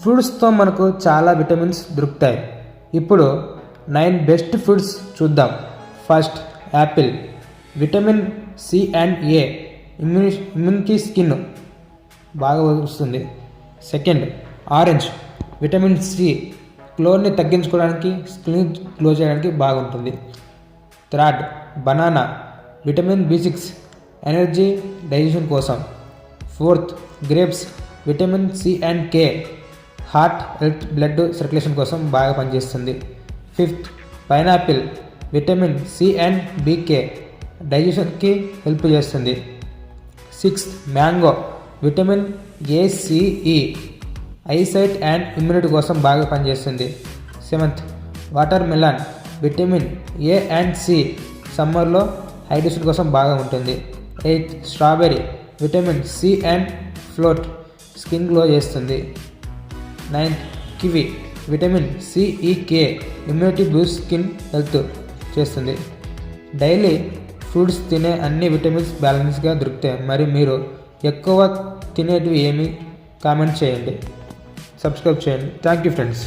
ఫ్రూట్స్తో మనకు చాలా విటమిన్స్ దొరుకుతాయి. ఇప్పుడు 9 బెస్ట్ ఫుడ్స్ చూద్దాం. First, apple. Vitamin C and A, immunity, skin బాగా వస్తుంది. Second, orange. విటమిన్ సి, క్లోర్ని తగ్గించుకోవడానికి, స్కిన్ గ్లో చేయడానికి బాగుంటుంది. Third, banana. Vitamin B6, energy, digestion కోసం. Fourth, grapes. Vitamin C and K, heart health, blood circulation కోసం బాగా పనిచేస్తుంది. Fifth, pineapple. Vitamin C and B K, డైజెషన్కి హెల్ప్ చేస్తుంది. Sixth, mango. Vitamin A C E, eyesight and immunity కోసం బాగా పనిచేస్తుంది. Seventh, watermelon. Vitamin A and C, సమ్మర్లో hydration కోసం బాగా ఉంటుంది. Eighth, strawberry. Vitamin C and folate, skin glow చేస్తుంది. Ninth, kiwi. Vitamin C E K, immunity boost, skin health చేస్తుంది. Daily fruits తినే అన్ని విటమిన్స్ బ్యాలెన్స్గా దొరుకుతాయి. మరి మీరు ఎక్కువ తినేటివి ఏమి? కామెంట్ చేయండి, సబ్స్క్రైబ్ చేయండి. Thank you friends.